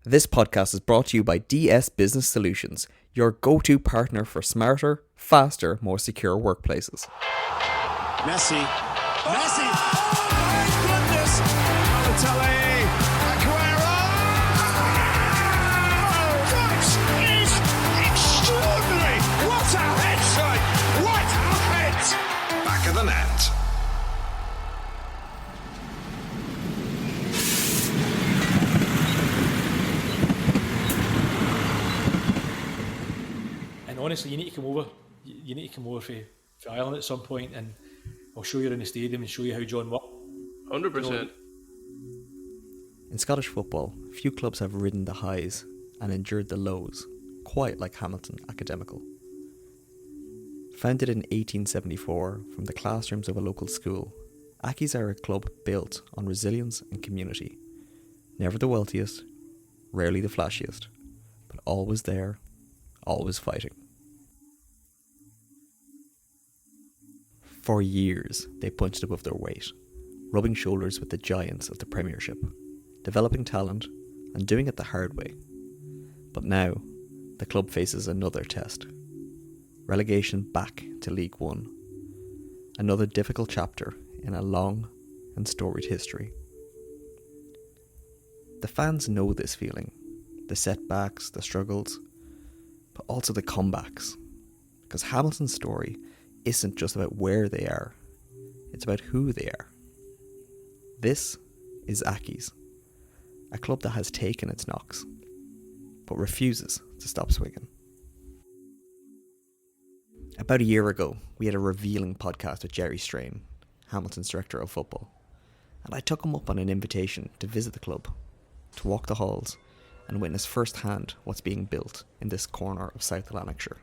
This podcast is brought to you by DS Business Solutions, your go-to partner for smarter, faster, more secure workplaces. Messi. Oh my goodness! Balotelli. Aguero. Oh, that is extraordinary! What a head, son! What a head! Back of the net. And honestly, you need to come over. You need to come over for Ireland at some point, and I'll show you in the stadium and show you how John worked. 100%. In Scottish football, few clubs have ridden the highs and endured the lows, quite like Hamilton Academical. Founded in 1874 from the classrooms of a local school, Accies are a club built on resilience and community. Never the wealthiest, rarely the flashiest, but always there, always fighting. For years, they punched above their weight, rubbing shoulders with the giants of the Premiership, developing talent and doing it the hard way. But now, the club faces another test. Relegation back to League One. Another difficult chapter in a long and storied history. The fans know this feeling, the setbacks, the struggles, but also the comebacks. Because Hamilton's story isn't just about where they are, it's about who they are. This is Accies, a club that has taken its knocks, but refuses to stop swinging. About a year ago, we had a revealing podcast with Gerry, Hamilton's director of football, and I took him up on an invitation to visit the club, to walk the halls, and witness firsthand what's being built in this corner of South Lanarkshire.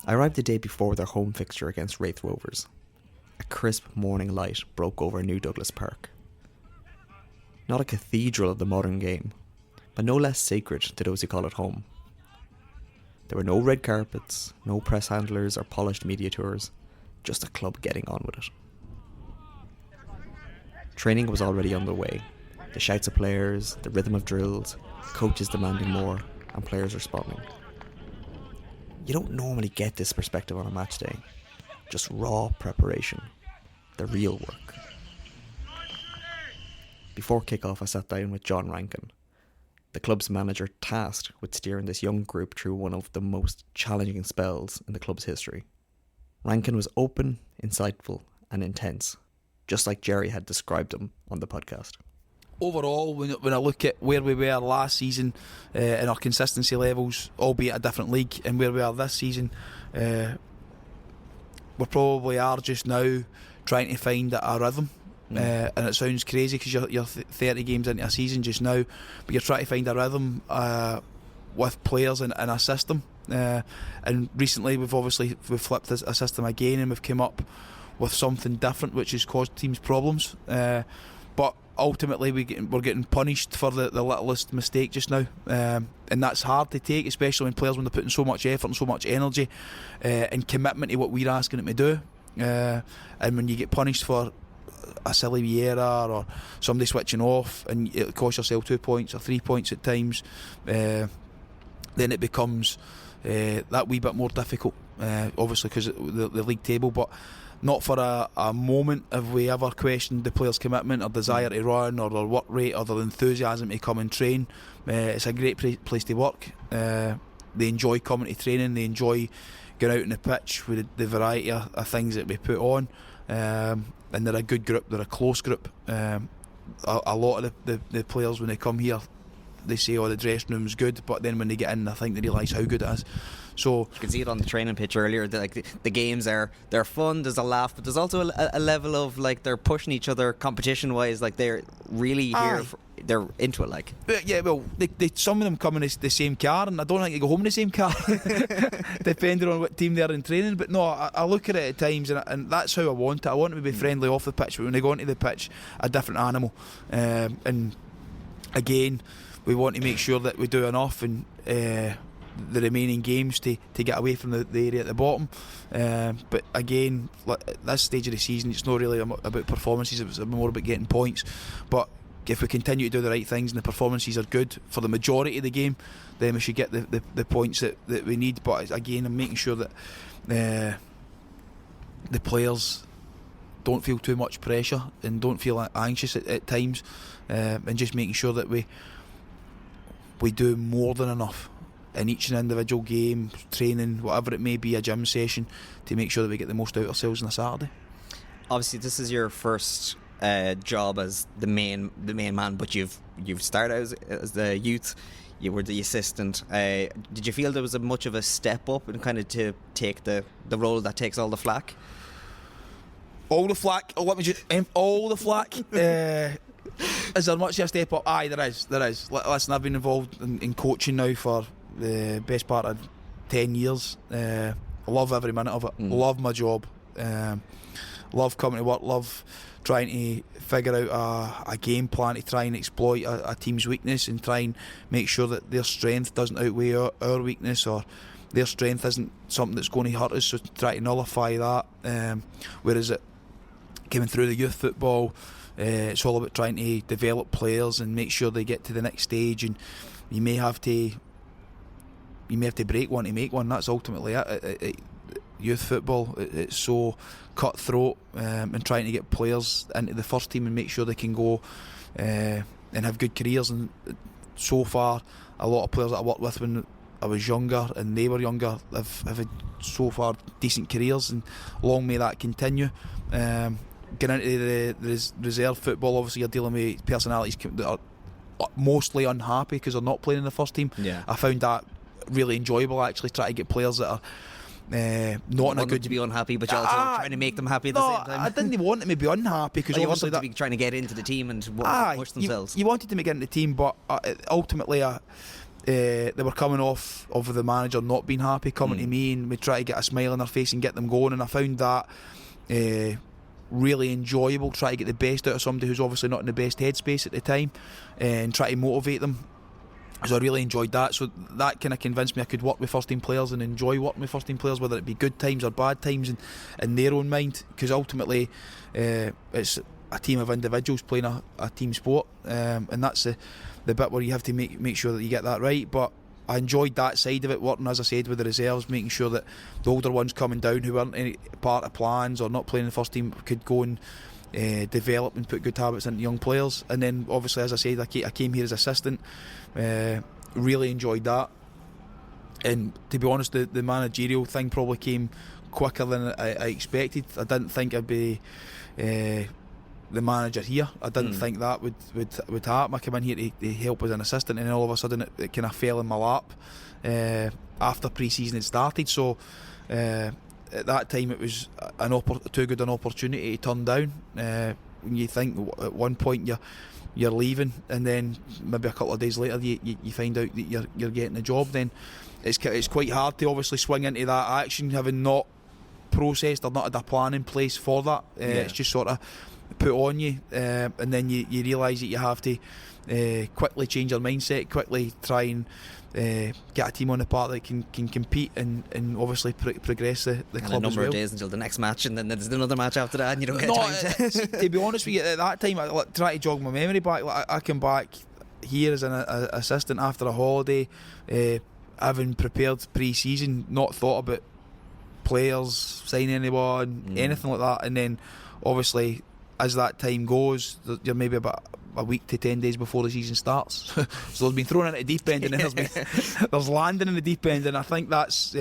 I arrived the day before their home fixture against Raith Rovers. A crisp morning light broke over New Douglas Park. Not a cathedral of the modern game, but no less sacred to those who call it home. There were no red carpets, no press handlers or polished media tours, just a club getting on with it. Training was already underway. The shouts of players, the rhythm of drills, coaches demanding more, and players responding. You don't normally get this perspective on a match day. Just raw preparation. The real work. Before kick-off, I sat down with John Rankin, the club's manager tasked with steering this young group through one of the most challenging spells in the club's history. Rankin was open, insightful and intense, just like Gerry had described him on the podcast. Overall, when I look at where we were last season and our consistency levels, albeit a different league, and where we are this season, we probably are just now trying to find a rhythm. And it sounds crazy because you're 30 games into a season just now, but you're trying to find a rhythm with players and a system. And recently we've flipped a system again, and we've come up with something different which has caused teams problems. But ultimately we're getting punished for the littlest mistake just now, and that's hard to take, especially when they're putting so much effort and so much energy and commitment to what we're asking them to do, and when you get punished for a silly wee error or somebody switching off and it costs yourself 2 points or 3 points at times, then it becomes that wee bit more difficult, obviously because of the league table. But not for a moment have we ever questioned the players' commitment or desire to run or their work rate or their enthusiasm to come and train. It's a great place to work. They enjoy coming to training, they enjoy going out on the pitch with the variety of things that we put on, and they're a good group, they're a close group. A lot of the players, when they come here, they say, oh, the dressing room's good, but then when they get in, I think they realise how good it is. So you can see it on the training pitch earlier. The games they're fun. There's a laugh, but there's also a level of like they're pushing each other competition wise. Like they're really here. They're into it. Like yeah, well, they some of them come in the same car, and I don't think they go home in the same car, depending on what team they're in training. But no, I look at it at times, and that's how I want it. I want them to be friendly off the pitch, but when they go onto the pitch, a different animal. And again, we want to make sure that we do enough and the remaining games to get away from the area at the bottom. But again, at this stage of the season, it's not really about performances, it's more about getting points. But if we continue to do the right things and the performances are good for the majority of the game, then we should get the points that we need. But again, I'm making sure that the players don't feel too much pressure and don't feel anxious at times, and just making sure that we do more than enough in each and individual game, training, whatever it may be, a gym session, to make sure that we get the most out of ourselves on a Saturday. Obviously, this is your first job as the main man, but you've started as the youth. You were the assistant. Did you feel there was much of a step up and kind of to take the role that takes all the flack? All the flack. All the flack. Is there much of a step up? Aye, there is. Listen, I've been involved in coaching now for the best part of 10 years. I love every minute of it. Love my job. Love coming to work. Love trying to figure out a game plan to try and exploit a team's weakness and try and make sure that their strength doesn't outweigh our weakness, or their strength isn't something that's going to hurt us, so try to nullify that. Whereas coming through the youth football, it's all about trying to develop players and make sure they get to the next stage, and you may have to break one to make one. That's ultimately it. Youth football, it's so cutthroat, and trying to get players into the first team and make sure they can go and have good careers. And so far, a lot of players that I worked with when I was younger and they were younger have had so far decent careers, and long may that continue. Getting into the reserve football, obviously you're dealing with personalities that are mostly unhappy because they're not playing in the first team. I found that really enjoyable, actually, trying to get players that are not in a good to be unhappy, but you're also trying to make them happy at the same time. I didn't want them to be unhappy, because you want obviously them to be trying to get into the team and push themselves. You wanted them to get into the team, but ultimately they were coming off of the manager not being happy, coming to me, and we try to get a smile on their face and get them going. And I found that really enjoyable, try to get the best out of somebody who's obviously not in the best headspace at the time, and try to motivate them. So I really enjoyed that. So that kind of convinced me I could work with first team players and enjoy working with first team players, whether it be good times or bad times, in their own mind, because ultimately it's a team of individuals playing a team sport, and that's the bit where you have to make sure that you get that right. But I enjoyed that side of it, working, as I said, with the reserves, making sure that the older ones coming down who weren't any part of plans or not playing in the first team could go and develop and put good habits into young players. And then obviously, as I said, I came here as assistant, really enjoyed that. And to be honest, the managerial thing probably came quicker than I expected. I didn't think I'd be the manager here. I didn't think that would happen. I came in here to help as an assistant, and then all of a sudden it kind of fell in my lap after pre-season had started. So at that time it was too good an opportunity to turn down. When you think at one point you're leaving, and then maybe a couple of days later you find out that you're getting a job, then it's quite hard to obviously swing into that action, having not processed or not had a plan in place for that. It's just sort of put on you, and then you realise that you have to quickly change your mindset, quickly try and get a team on the park that can compete and obviously progress the club as well. A number of days until the next match, and then there's another match after that, and you don't get time to be honest with you, at that time, I try to jog my memory back. I came back here as an assistant after a holiday, having prepared pre-season, not thought about players, signing anyone, anything like that. And then obviously as that time goes, you're maybe about a week to 10 days before the season starts. So there's been thrown into the deep end, and then there's landing in the deep end, and I think that's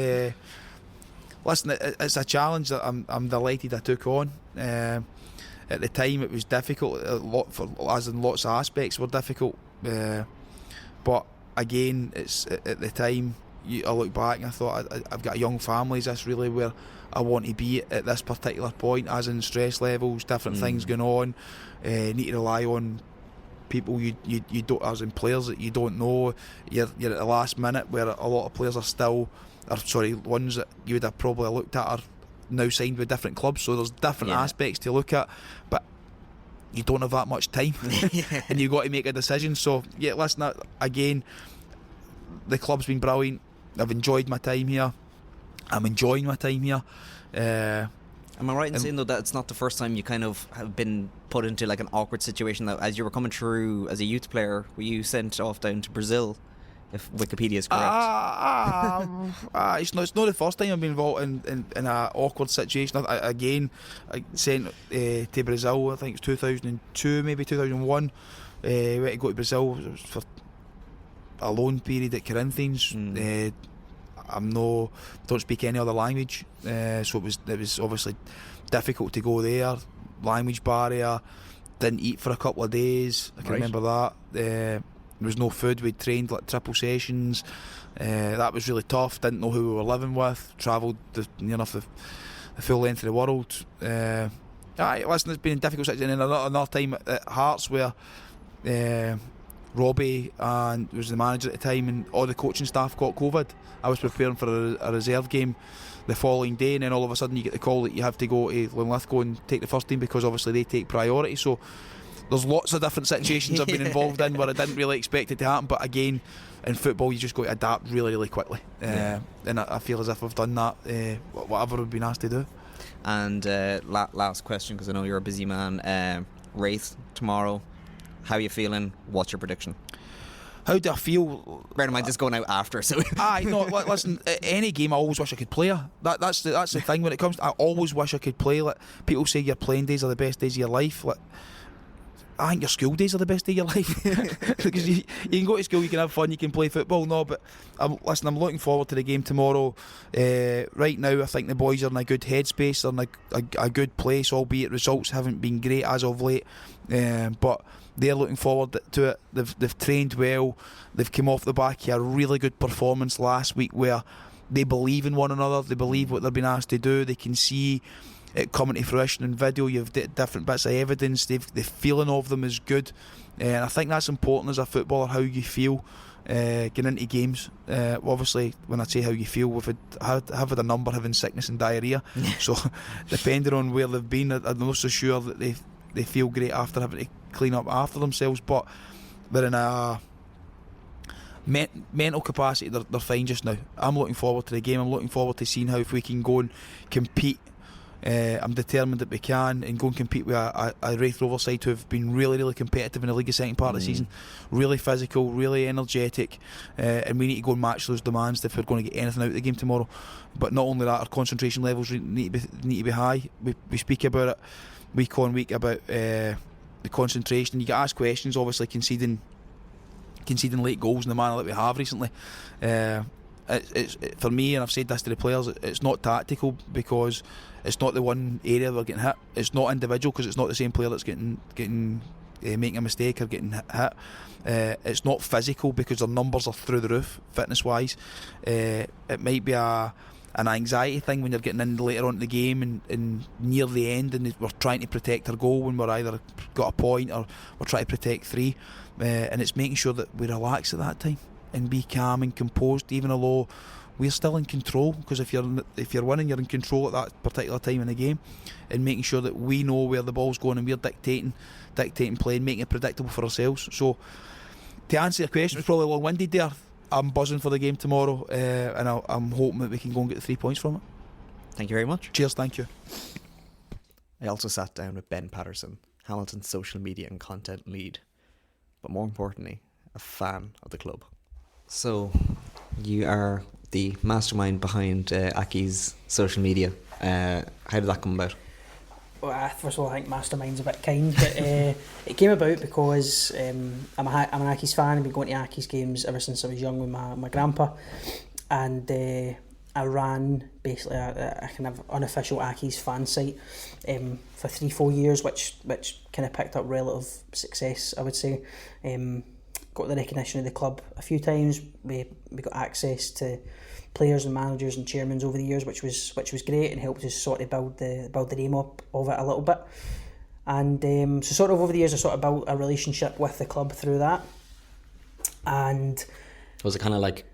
listen, it's a challenge that I'm delighted I took on. At the time it was difficult, as in lots of aspects were difficult, but again, it's at the time I look back and I thought I've got a young family. Is this really where I want to be at this particular point, as in stress levels, different things going on, need to rely on people you don't, as in players that you don't know. You're at the last minute, where a lot of players ones that you would have probably looked at are now signed with different clubs, so there's different aspects to look at, but you don't have that much time and you've got to make a decision. So listen, again, the club's been brilliant. I've enjoyed my time here. I'm enjoying my time here. Am I right in saying though that it's not the first time you kind of have been put into like an awkward situation, that as you were coming through as a youth player, were you sent off down to Brazil, if Wikipedia is correct? It's not the first time I've been involved in an awkward situation. I sent to Brazil, I think it's 2002, maybe 2001. We had to go to Brazil for a loan period at Corinthians. Don't speak any other language, so it was obviously difficult to go there. Language barrier, didn't eat for a couple of days. I can remember that. There was no food. We'd trained like triple sessions. That was really tough. Didn't know who we were living with. Travelled near enough the full length of the world. Listen, it's been a difficult situation. And another time at Hearts where Robbie and was the manager at the time, and all the coaching staff got COVID. I was preparing for a reserve game the following day, and then all of a sudden you get the call that you have to go to Linlithgow and take the first team, because obviously they take priority. So there's lots of different situations I've been involved in where I didn't really expect it to happen, but again, in football you just got to adapt really, really quickly. And I feel as if I've done that, whatever I've been asked to do. And last question, because I know you're a busy man. Raith tomorrow, how are you feeling? What's your prediction? How do I feel? Bear in mind, this going out after, so. Listen, any game I always wish I could play her. That's the thing when it comes to, I always wish I could play. Like, people say your playing days are the best days of your life. Like, I think your school days are the best day of your life. Because you can go to school, you can have fun, you can play football. No, but I'm looking forward to the game tomorrow. Right now I think the boys are in a good headspace. They're in a good place, albeit results haven't been great as of late, but they're looking forward to it. They've trained well. They've come off the back of a really good performance last week where they believe in one another. They believe what they're being asked to do. They can see it coming to fruition in video. You've different bits of evidence. The feeling of them is good, and I think that's important as a footballer, how you feel getting into games. Obviously, when I say how you feel, we've had a number having sickness and diarrhoea. So depending on where they've been, I'm not so sure that they feel great after having to clean up after themselves, but they're in a mental capacity, they're fine just now. I'm looking forward to the game. I'm looking forward to seeing how, if we can go and compete. I'm determined that we can, and go and compete with a Raith Rovers side who have been really, really competitive in the league the second part of the season, really physical, really energetic, and we need to go and match those demands if we're going to get anything out of the game tomorrow. But not only that, our concentration levels need to be high. We speak about it week on week about the concentration. You get asked questions, obviously conceding late goals in the manner that we have recently. It's for me, and I've said this to the players, it's not tactical because it's not the one area they're getting hit. It's not individual because it's not the same player that's getting making a mistake or getting hit. It's not physical because their numbers are through the roof fitness wise. It might be an anxiety thing when you're getting in later on in the game and near the end, and we're trying to protect our goal when we're either got a point or we're trying to protect three, and it's making sure that we relax at that time and be calm and composed, even although we're still in control. Because if you're winning, you're in control at that particular time in the game, and making sure that we know where the ball's going and we're dictating play and making it predictable for ourselves. So to answer your question, it's probably long-winded there. I'm buzzing for the game tomorrow, and I'm hoping that we can go and get the 3 points from it. Thank you very much. Cheers, thank you. I also sat down with Ben Patterson, Hamilton's social media and content lead, but more importantly, a fan of the club. So, you are the mastermind behind Accies social media. How did that come about? Well, first of all, I think mastermind's a bit kind, but it came about because I'm an Accies fan. I've been going to Accies games ever since I was young with my grandpa, and I ran basically a kind of unofficial Accies fan site for 3-4 years, which kind of picked up relative success, I would say. Got the recognition of the club a few times. We got access to players and managers and chairmen over the years, which was great, and helped us sort of build the name up of it a little bit. And so sort of over the years, I sort of built a relationship with the club through that. And was it kind of like,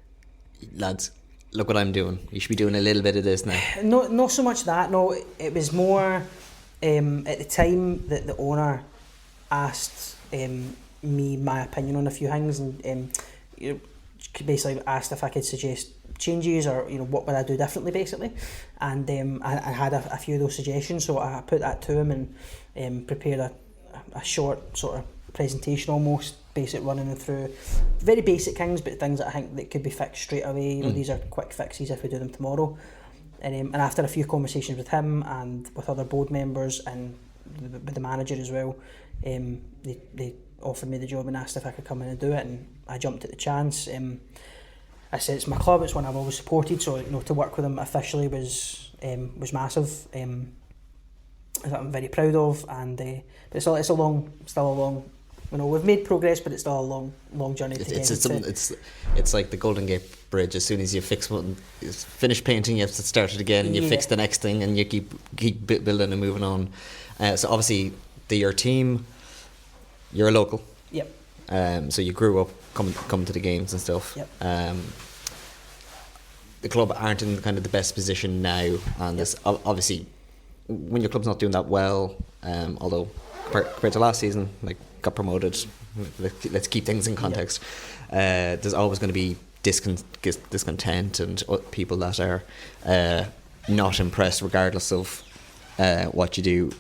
lads, look what I'm doing, you should be doing a little bit of this now? Not so much that. No, it was more at the time that the owner asked me my opinion on a few things, and basically asked if I could suggest changes, or what would I do differently, basically. And I had a few of those suggestions, so I put that to him and prepared a short sort of presentation, almost basic, running them through very basic things, but things that I think that could be fixed straight away. These are quick fixes if we do them tomorrow. And after a few conversations with him and with other board members and with the manager as well, they offered me the job and asked if I could come in and do it, and I jumped at the chance. I said it's my club, it's one I've always supported, so to work with them officially was massive. That I'm very proud of, and but it's still a long. We've made progress, but it's still a long journey to get to. It's like the Golden Gate Bridge. As soon as you fix one, you finish painting, you have to start it again, and you fix the next thing, and you keep building and moving on. So obviously, your team, you're a local. Yep. So you grew up coming to the games and stuff. Yep. The club aren't in kind of the best position now, and this obviously, when your club's not doing that well, although compared to last season, like got promoted, let's keep things in context. There's always going to be discontent and people that are not impressed regardless of what you do.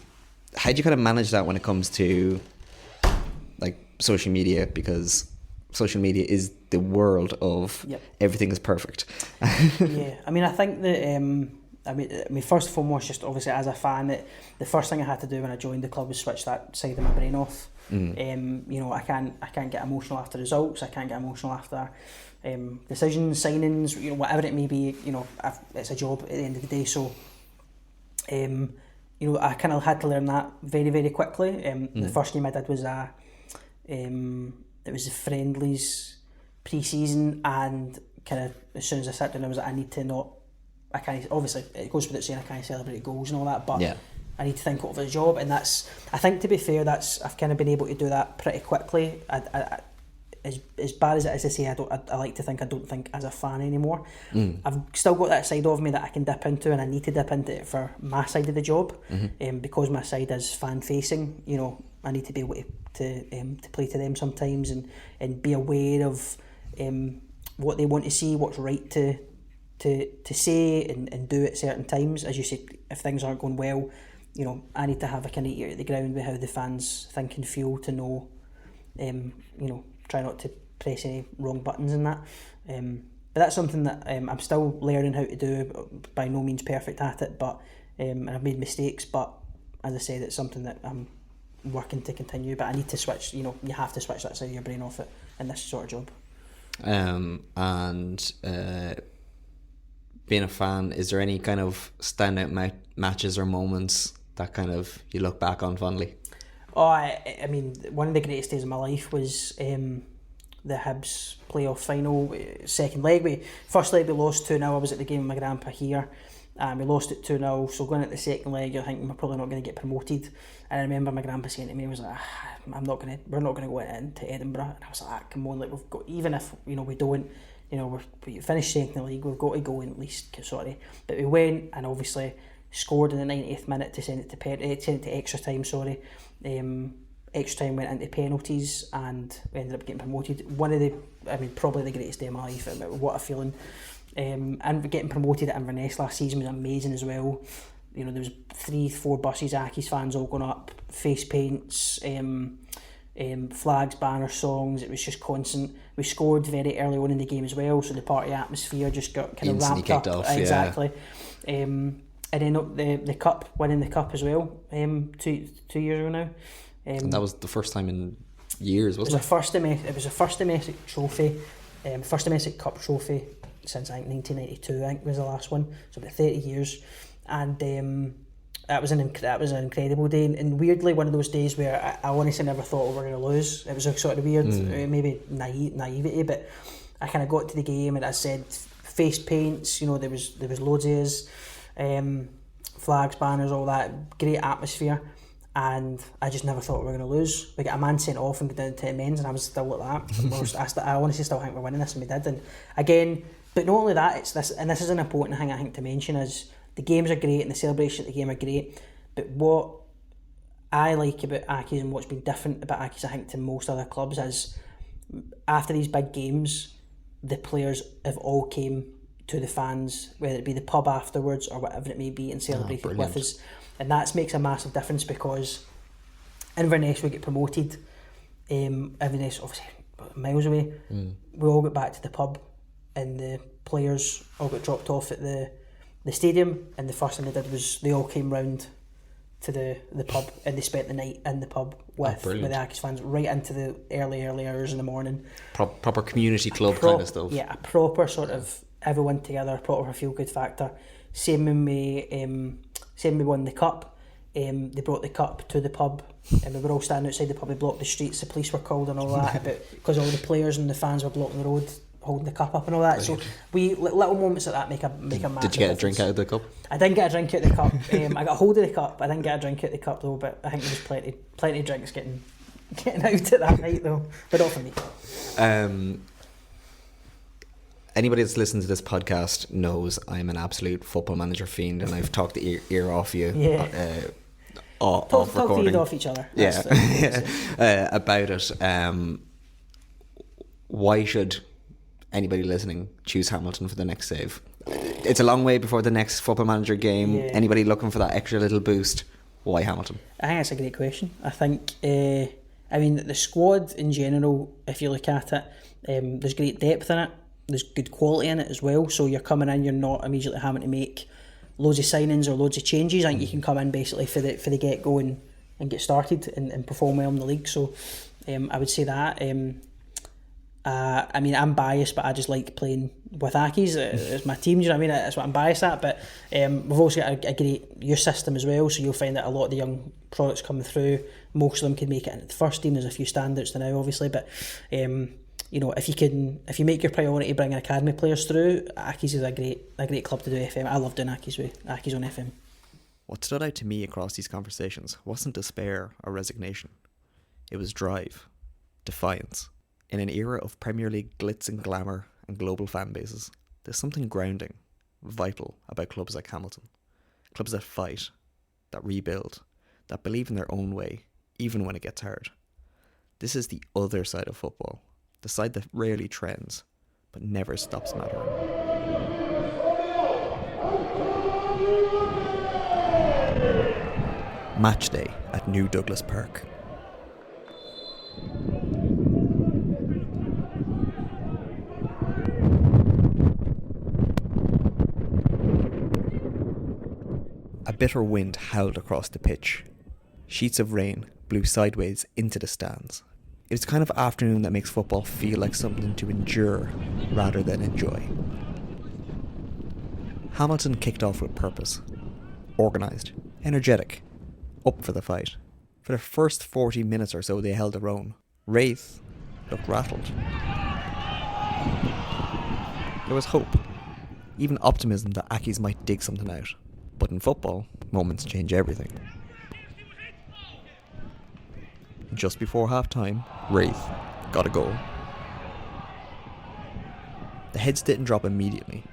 How do you kind of manage that when it comes to like social media? Because social media is the world of everything is perfect. Yeah, I mean, I think that I mean, first and foremost, just obviously as a fan, that the first thing I had to do when I joined the club was switch that side of my brain off. I can't get emotional after results. I can't get emotional after decisions, signings, whatever it may be. It's a job at the end of the day. So, I kind of had to learn that very, very quickly. The first game I did was it was the friendlies pre-season, and kind of as soon as I sat down, I was like, I can't, obviously it goes without saying I can't celebrate goals and all that, but I need to think of it as a job, and that's, I think, to be fair, I've kind of been able to do that pretty quickly. As bad as it is to say, I like to think I don't think as a fan anymore. I've still got that side of me that I can dip into, and I need to dip into it for my side of the job, because my side is fan facing. I need to be able to play to them sometimes, and be aware of what they want to see, what's right to say and do at certain times. As you say, if things aren't going well, I need to have a kind of ear to the ground with how the fans think and feel, to know, try not to press any wrong buttons in that. But that's something that I'm still learning how to do. By no means perfect at it, but and I've made mistakes. But as I said, it's something that I'm working to continue. But I need to switch. You have to switch that side of your brain off it in this sort of job. Being a fan, is there any kind of standout matches or moments that kind of you look back on fondly? Oh, I mean, one of the greatest days of my life was the Hibs playoff final, second leg. First leg we lost 2-0. I was at the game with my grandpa here, and we lost it 2-0. So going at the second leg, you're thinking we're probably not going to get promoted. And I remember my grandpa saying to me, he was like, we're not going to go into Edinburgh. And I was like, come on, like, we've got, even if we don't, we finished second in the league, we've got to go in at least. Sorry, but we went and obviously scored in the 90th minute to send it to extra time. Extra time went into penalties, and we ended up getting promoted. Probably the greatest day of my life. What a feeling! And getting promoted at Inverness last season was amazing as well. There was 3-4 buses, Accies fans all going up, face paints, flags, banners, songs. It was just constant. We scored very early on in the game as well, so the party atmosphere just got kind of ramped up. Off, exactly. And then the cup, winning the cup as well, 2 years ago now. And that was the first time in years, wasn't it? It was the first domestic trophy, first domestic cup trophy since I think 1992. I think was the last one. So about 30 years, and that was an incredible day. And weirdly, one of those days where I honestly never thought we were going to lose. It was a sort of weird, maybe naivety, but I kind of got to the game, and I said face paints. There was loads of us, flags, banners, all that, great atmosphere. And I just never thought we were going to lose. We got a man sent off and go down to amends, and I was still like that. I honestly still think we're winning this, and we did. And again, but not only that, it's this, and this is an important thing I think to mention, is the games are great and the celebration at the game are great. But what I like about Accies and what's been different about Accies, I think, to most other clubs, is after these big games, the players have all came to the fans, whether it be the pub afterwards or whatever it may be, and celebrate it with us. And that makes a massive difference, because Inverness, we get promoted. Inverness, obviously, miles away. We all got back to the pub, and the players all got dropped off at the stadium. And the first thing they did was they all came round to the pub, and they spent the night in the pub with the Accies fans right into the early hours in the morning. Proper community club kind of stuff. Yeah, a proper sort of everyone together, proper feel good factor. Same when we won the cup. They brought the cup to the pub, and we were all standing outside the pub. We blocked the streets. The police were called and all that, because all the players and the fans were blocking the road, holding the cup up and all that. So little moments like that make a massive Did you get a difference. drink out of the cup? I didn't get a drink out of the cup. I got a hold of the cup. I didn't get a drink out of the cup though, but I think there was plenty of drinks getting out at that night though, but not for me. Anybody that's listened to this podcast knows I'm an absolute Football Manager fiend, and I've talked the ear off you. Yeah. Off recording. Talk off each other. About it. Why should anybody listening choose Hamilton for the next save? It's a long way before the next Football Manager game. Yeah. Anybody looking for that extra little boost? Why Hamilton? I think that's a great question. I think, the squad in general, if you look at it, there's great depth in it. There's good quality in it as well. So you're coming in, you're not immediately having to make loads of signings or loads of changes. I think you can come in basically for the get go and get started and perform well in the league. So I would say that. I'm biased, but I just like playing with Accies as my team. Do you know what I mean? That's what I'm biased at. But we've also got a great youth system as well. So you'll find that a lot of the young products coming through, most of them can make it into the first team. There's a few standouts now, obviously, but. If you make your priority bringing academy players through, Accies is a great club to do FM. I love doing Accies on FM. What stood out to me across these conversations wasn't despair or resignation. It was drive, defiance. In an era of Premier League glitz and glamour and global fan bases, there's something grounding, vital about clubs like Hamilton. Clubs that fight, that rebuild, that believe in their own way, even when it gets hard. This is the other side of football. The side that rarely trends, but never stops mattering. Match day at New Douglas Park. A bitter wind howled across the pitch. Sheets of rain blew sideways into the stands. It's the kind of afternoon that makes football feel like something to endure rather than enjoy. Hamilton kicked off with purpose. Organised, energetic, up for the fight. For the first 40 minutes or so they held their own. Raith looked rattled. There was hope, even optimism that Accies might dig something out. But in football, moments change everything. Just before half-time, Raith got a goal. The heads didn't drop immediately,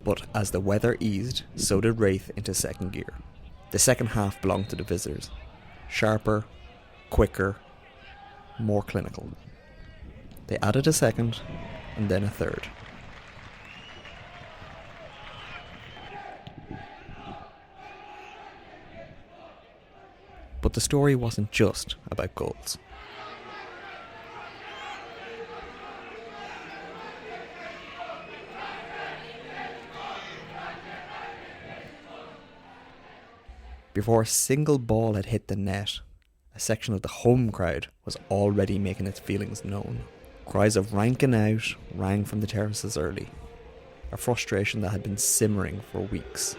but as the weather eased, so did Raith into second gear. The second half belonged to the visitors. Sharper, quicker, more clinical. They added a second, and then a third. But the story wasn't just about goals. Before a single ball had hit the net, a section of the home crowd was already making its feelings known. Cries of Rankin out rang from the terraces early, a frustration that had been simmering for weeks.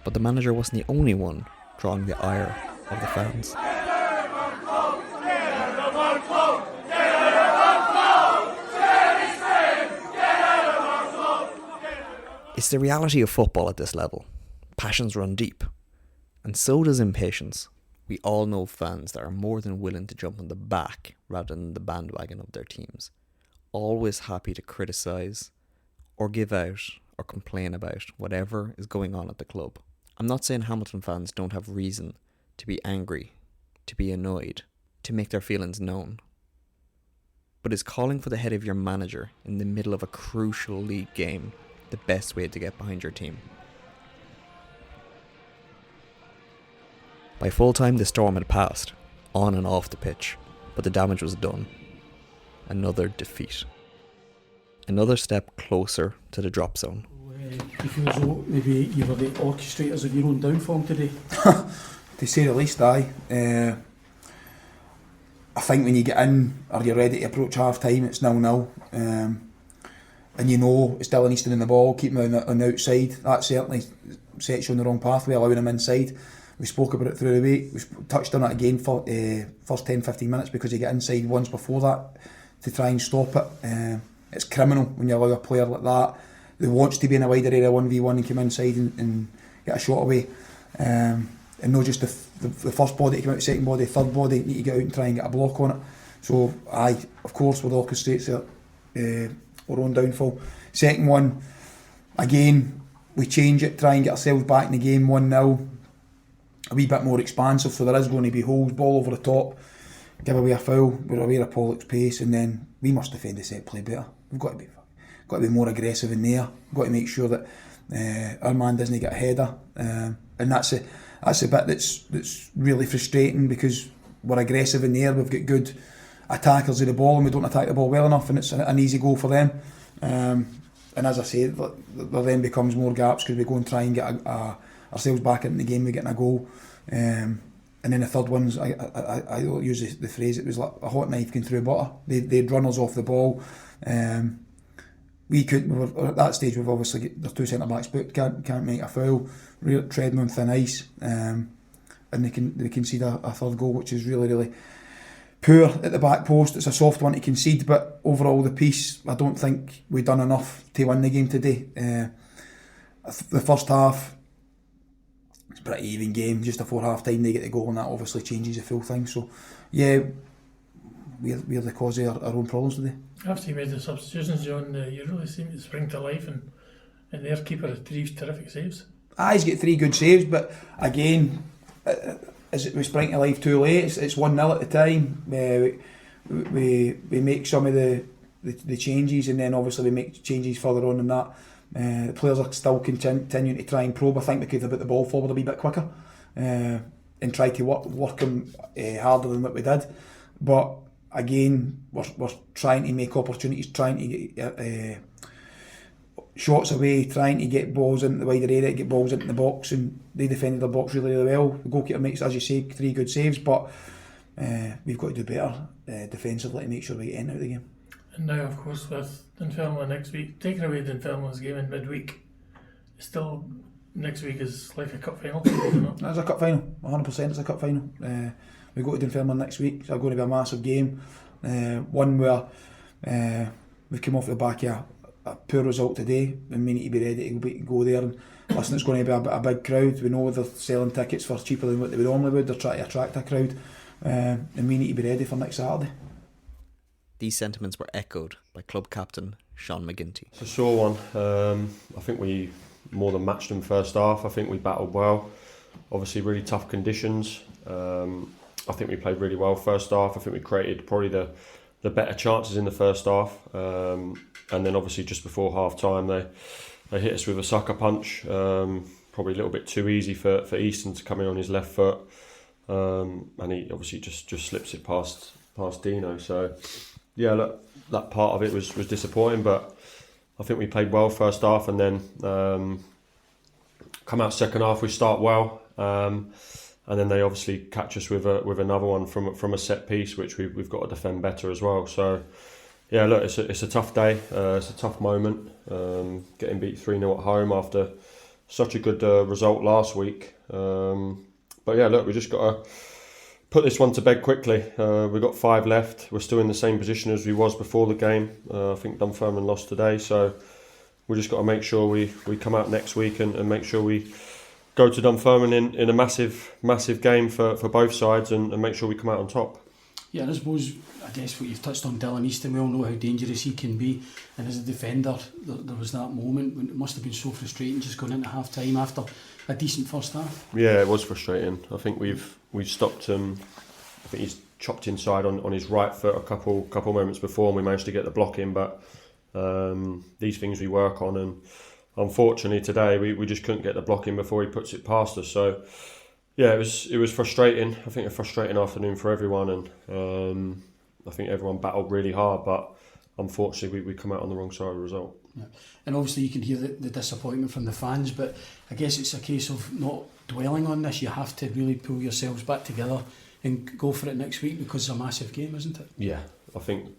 But the manager wasn't the only one drawing the ire of the fans. It's the reality of football at this level. Passions run deep. And so does impatience. We all know fans that are more than willing to jump on the back rather than the bandwagon of their teams. always happy to criticise or give out or complain about whatever is going on at the club. I'm not saying Hamilton fans don't have reason to be angry, to be annoyed, to make their feelings known. But is calling for the head of your manager in the middle of a crucial league game the best way to get behind your team? By full time, the storm had passed, on and off the pitch, but the damage was done. Another defeat. Another step closer to the drop zone. You feel as though maybe you were the orchestrators of your own downfall today? To say the least, aye. I think when you get in, or you're ready to approach half time, it's 0-0. And you know it's Dylan Easton in the ball, keeping him on the outside. That certainly sets you on the wrong pathway, allowing him inside. We spoke about it through the week. We touched on it again for first 10-15 minutes because you get inside once before that to try and stop it. It's criminal when you allow a player like that who wants to be in a wider area 1v1 and come inside and get a shot away. And not just the first body to come out, second body, third body, need to get out and try and get a block on it. So aye, of course, with orchestrates our own downfall. Second one, again, we change it, try and get ourselves back in the game 1-0. A wee bit more expansive, so there is going to be holes, ball over the top, give away a foul, we're aware of Pollock's pace, and then we must defend the set play better. We've got to be more aggressive in there. We've got to make sure that our man doesn't get a header, and that's the bit that's really frustrating because we're aggressive in there. We've got good attackers of the ball, and we don't attack the ball well enough, and it's an easy goal for them. And as I say, there then becomes more gaps because we go and try and get ourselves back into the game. We get a goal, and then the third one's I use the phrase, it was like a hot knife going through butter. They'd run us off the ball. We were at that stage. We've obviously got their two centre backs booked, can't make a foul, treading on thin ice, and they concede a third goal, which is really poor at the back post. It's a soft one to concede, but overall the piece, I don't think we've done enough to win the game today. The first half, it's a pretty even game. Just before half time they get the goal, and that obviously changes the full thing. So yeah, we're the cause of our own problems today. After you made the substitutions, John, you really seem to spring to life, and their keeper had 3 terrific saves. He's got 3 good saves, but again, we spring to life too late. It's 1-0 at the time. We make some of the changes, and then obviously we make changes further on than that. The players are still continuing to try and probe. I think we could have put the ball forward a wee bit quicker and try to work them harder than what we did. But again, we're trying to make opportunities, trying to get shots away, trying to get balls into the wider area, get balls into the box, and they defended the box really well. The goalkeeper makes, as you say, 3 good saves, but we've got to do better defensively to make sure we get out of the game. And now, of course, with Dunfermline next week, taking away Dunfermline's game in midweek, still next week is like a cup final, isn't it? It's a cup final, 100% it's a cup final. We go to Dunfermline next week, so it's going to be a massive game. One where we've come off the back of a poor result today, and we need to be ready to go there. And listen, it's going to be a big crowd. We know they're selling tickets for cheaper than what they would normally would. They're trying to attract a crowd, and we need to be ready for next Saturday. These sentiments were echoed by club captain Sean McGinty. It's a sore one. I think we more than matched them first half. I think we battled well. Obviously, really tough conditions. I think we played really well first half. I think we created probably the better chances in the first half. And then obviously just before half time they hit us with a sucker punch. Probably a little bit too easy for Easton to come in on his left foot. And he obviously just slips it past Dino. So yeah, look, that part of it was disappointing, but I think we played well first half, and then come out second half we start well. And then they obviously catch us with another one from a set piece, which we've got to defend better as well. So yeah, look, it's a tough day. It's a tough moment. Getting beat 3-0 at home after such a good result last week. But yeah, look, we just got to put this one to bed quickly. We've got 5 left. We're still in the same position as we was before the game. I think Dunfermline lost today, so we just got to make sure we come out next week and make sure we go to Dunfermline in a massive game for both sides and make sure we come out on top. Yeah, and I guess what you've touched on Dylan Easton, we all know how dangerous he can be. And as a defender, there was that moment when it must have been so frustrating just going into half time after a decent first half. Yeah, it was frustrating. I think we've stopped him. I think he's chopped inside on his right foot a couple moments before, and we managed to get the block in. But these things we work on, and unfortunately today we just couldn't get the block in before he puts it past us. So yeah, it was frustrating. I think a frustrating afternoon for everyone, and I think everyone battled really hard. But unfortunately, we come out on the wrong side of the result. Yeah. And obviously you can hear the disappointment from the fans, but I guess it's a case of not dwelling on this. You have to really pull yourselves back together and go for it next week, because it's a massive game, isn't it? Yeah, I think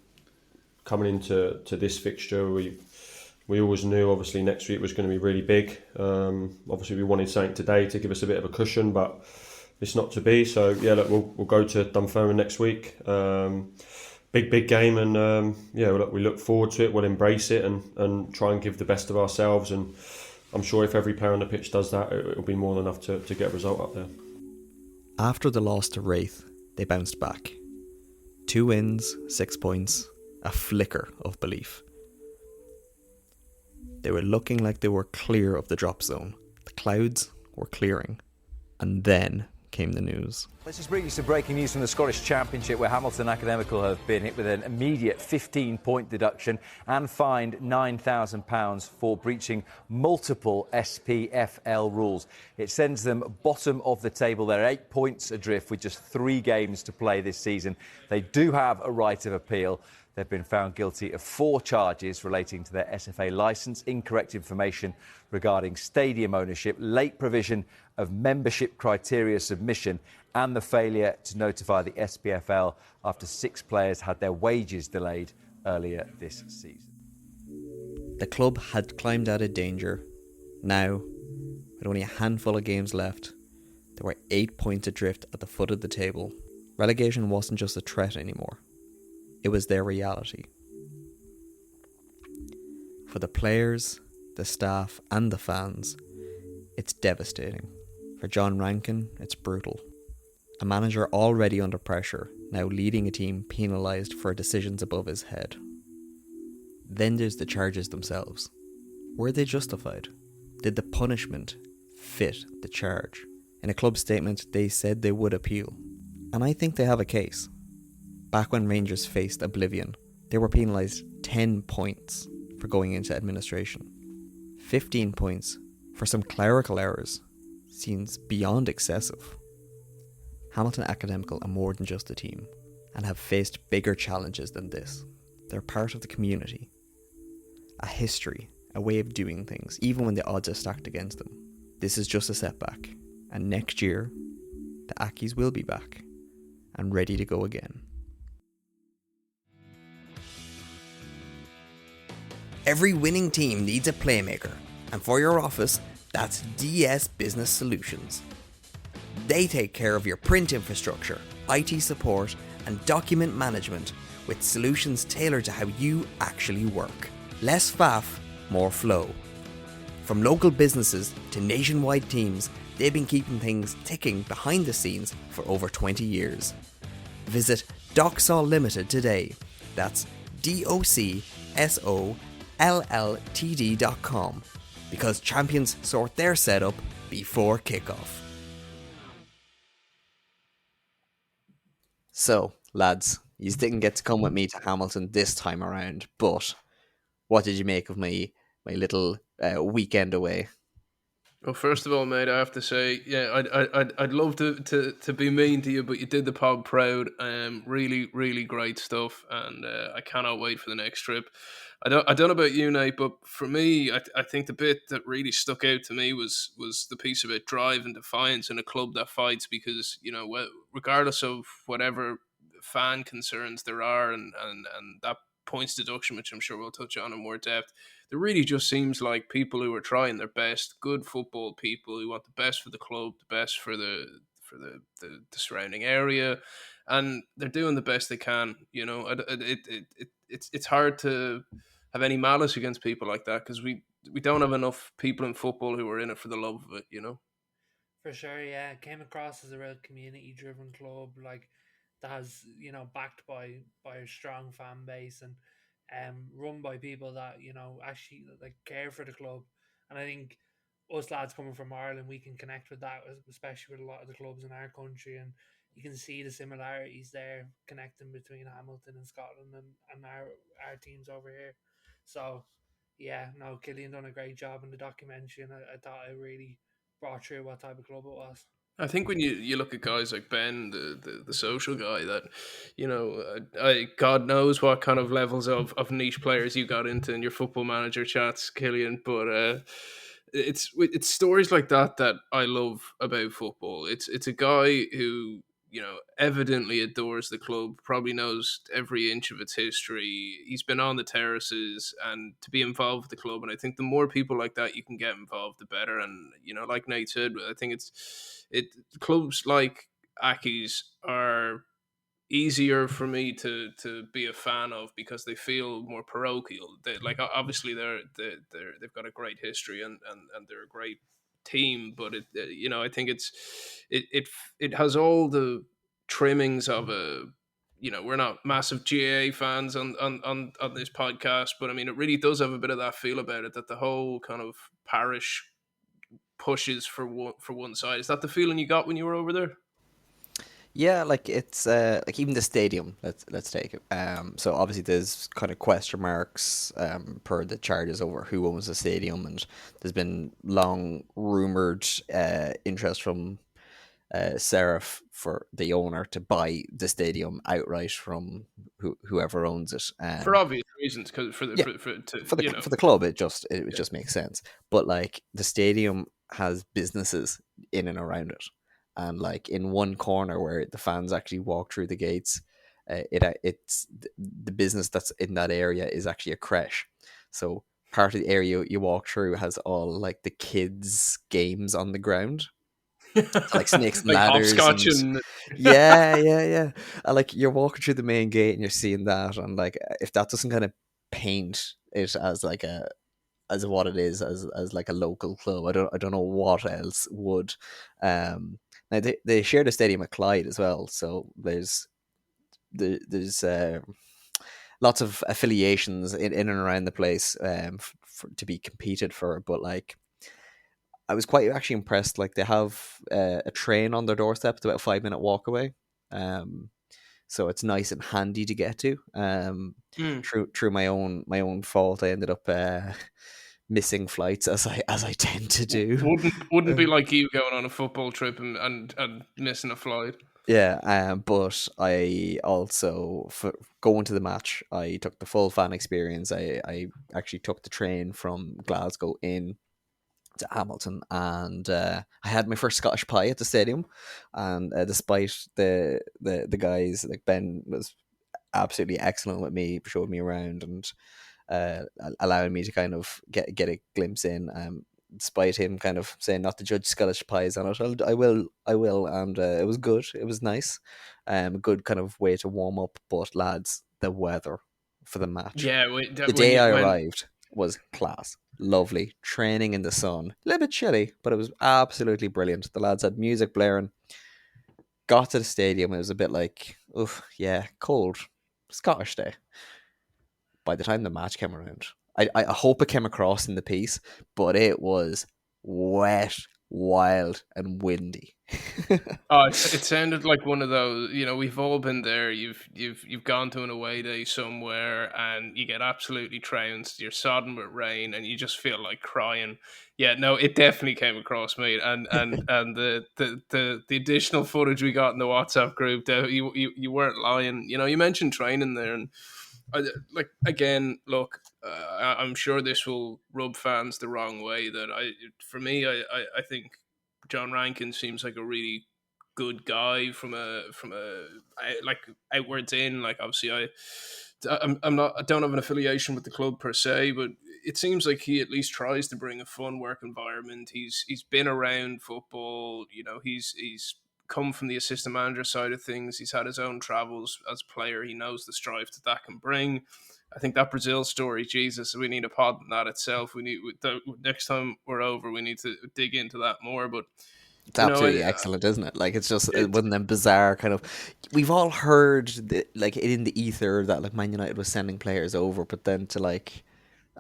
coming into this fixture, we always knew obviously next week was going to be really big. Obviously we wanted something today to give us a bit of a cushion, but it's not to be. So yeah, look, we'll go to Dunfermline next week. Big game, and we look forward to it. We'll embrace it and try and give the best of ourselves. And I'm sure if every player on the pitch does that, it'll be more than enough to get a result up there. After the loss to Raith, they bounced back. 2 wins, 6 points, a flicker of belief. They were looking like they were clear of the drop zone. The clouds were clearing. And then came the news. Let's just bring you some breaking news from the Scottish Championship, where Hamilton Academical have been hit with an immediate 15-point deduction and fined £9,000 for breaching multiple SPFL rules. It sends them bottom of the table. They're 8 points adrift with just 3 games to play this season. They do have a right of appeal. They've been found guilty of 4 charges relating to their SFA licence, incorrect information regarding stadium ownership, late provision of membership criteria submission, and the failure to notify the SPFL after 6 players had their wages delayed earlier this season. The club had climbed out of danger. Now, with only a handful of games left, they were 8 points adrift at the foot of the table. Relegation wasn't just a threat anymore. It was their reality. For the players, the staff and the fans, it's devastating. For John Rankin, it's brutal. A manager already under pressure, now leading a team penalised for decisions above his head. Then there's the charges themselves. Were they justified? Did the punishment fit the charge? In a club statement, they said they would appeal. And I think they have a case. Back when Rangers faced Oblivion, they were penalised 10 points for going into administration. 15 points for some clerical errors seems beyond excessive. Hamilton Academical are more than just a team and have faced bigger challenges than this. They're part of the community, a history, a way of doing things, even when the odds are stacked against them. This is just a setback, and next year, the Accies will be back and ready to go again. Every winning team needs a playmaker, and for your office, that's DS Business Solutions. They take care of your print infrastructure, IT support, and document management with solutions tailored to how you actually work. Less faff, more flow. From local businesses to nationwide teams, they've been keeping things ticking behind the scenes for over 20 years. Visit Docsol Limited today. That's DOCSOLLTD.com, because champions sort their setup before kickoff. So, lads, you didn't get to come with me to Hamilton this time around, but what did you make of my little weekend away? Well, first of all, mate, I have to say, yeah, I'd love to be mean to you, but you did the pod proud. Really, really great stuff, and I cannot wait for the next trip. I don't know about you, Nate, but for me, I think the bit that really stuck out to me was the piece about drive and defiance in a club that fights, because, you know, regardless of whatever fan concerns there are, and that points deduction, which I'm sure we'll touch on in more depth, there really just seems like people who are trying their best, good football people who want the best for the club, the best for the surrounding area, and they're doing the best they can. You know, it's hard to have any malice against people like that, because we don't have enough people in football who are in it for the love of it, you know. For sure, yeah. It came across as a real community-driven club. Like, that has, you know, backed by a strong fan base, and run by people that, you know, actually like care for the club. And I think us lads coming from Ireland, we can connect with that, especially with a lot of the clubs in our country, and you can see the similarities there connecting between Hamilton and Scotland and our teams over here. So yeah, no, Killian done a great job in the documentary, and I thought it really brought through what type of club it was. I think when you look at guys like Ben, the social guy, that, you know, God knows what kind of levels of niche players you got into in your football manager chats, Killian. But it's stories like that that I love about football. It's a guy who, you know, evidently adores the club, probably knows every inch of its history. He's been on the terraces, and to be involved with the club. And I think the more people like that you can get involved, the better. And, you know, like Nate said, I think it clubs like Accies are easier for me to be a fan of because they feel more parochial. They, like, obviously they've got a great history, and they're a great team, but you know, I think it has all the trimmings of a, you know, we're not massive GAA fans on this podcast, but I mean, it really does have a bit of that feel about it, that the whole kind of parish pushes for one side. Is that the feeling you got when you were over there? Yeah, like it's like even the stadium. Let's take it. So obviously there's kind of question marks per the charges over who owns the stadium, and there's been long rumored interest from Seraph for the owner to buy the stadium outright from whoever owns it. For obvious reasons, because Yeah, for you know, for the club, it just makes sense. But like the stadium has businesses in and around it, and like in one corner where the fans actually walk through the gates, it's the business that's in that area is actually a creche. So part of the area you walk through has all like the kids' games on the ground, like snakes and like ladders, hopscotch and and yeah. And like you're walking through the main gate and you're seeing that, and like if that doesn't kind of paint it as like a as what it is, as like a local club, I don't know what else would. Now they share the stadium at Clyde as well, so there's lots of affiliations in and around the place to be competed for, but like I was quite actually impressed. Like they have a train on their doorstep. It's about a 5 minute walk away. Um, so it's nice and handy to get to. Through my own fault, I ended up missing flights as I tend to do. wouldn't be like you going on a football trip and missing a flight. Yeah, but I also, for going to the match, I took the full fan experience. I actually took the train from Glasgow in to Hamilton, and I had my first Scottish pie at the stadium. And despite the guys, like Ben was absolutely excellent with me, showed me around, and allowing me to kind of get a glimpse in. Despite him kind of saying not to judge Scottish pies on it, I will, and it was good. It was nice, good kind of way to warm up. But lads, the weather for the match, Yeah, the day I arrived was class. Lovely training in the sun, a little bit chilly, but it was absolutely brilliant. The lads had music blaring. Got to the stadium, it was a bit like, oh yeah, cold Scottish day. By the time the match came around, I hope it came across in the piece, but it was wet, wild, and windy. Oh, it sounded like one of those. You know, we've all been there. You've gone to an away day somewhere, and you get absolutely trounced. You're sodden with rain, and you just feel like crying. Yeah, no, it definitely came across, mate. And the additional footage we got in the WhatsApp group, you weren't lying. You know, you mentioned training there, and like again, look, I'm sure this will rub fans the wrong way. For me, I think John Rankin seems like a really good guy from a like outwards in. Like obviously, I'm not, I don't have an affiliation with the club per se, but it seems like he at least tries to bring a fun work environment. He's been around football. You know, he's come from the assistant manager side of things. He's had his own travels as a player. He knows the strife that can bring. I think that Brazil story, Jesus, we need a pod on that itself. We need next time we're over, we need to dig into that more. But It's You know, absolutely excellent, isn't it? Like, it's just one of them bizarre kind of. We've all heard like in the ether that like Man United was sending players over, but then to like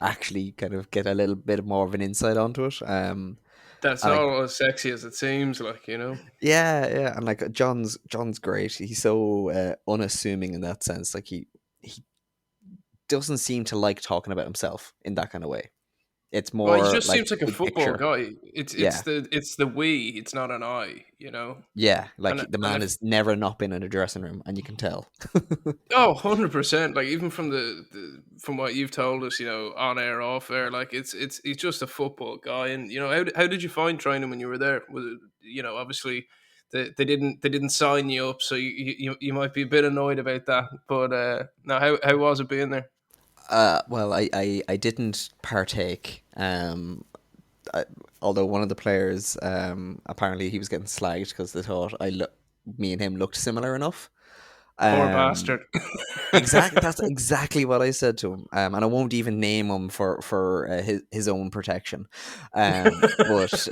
actually kind of get a little bit more of an insight onto it. that's And like, all as sexy as it seems. Like, you know. yeah, and like John's great. He's so unassuming in that sense. Like he doesn't seem to like talking about himself in that kind of way. It's Well, he more just like seems like a big football picture. guy. It's Yeah, it's the we. It's not an I. You know. yeah. And Like the and man if has never not been in a dressing room, and you can tell. Oh, 100%. Like even from from what you've told us, you know, on air, off air, like it's he's just a football guy. And you know, how did you find training when you were there? Was it, you know, obviously they didn't sign you up, so you might be a bit annoyed about that. But no, how was it being there? Well, I didn't partake. I, although one of the players, apparently he was getting slagged because they thought me and him looked similar enough. Poor Um, bastard. exactly, that's exactly what I said to him. And I won't even name him for his own protection. But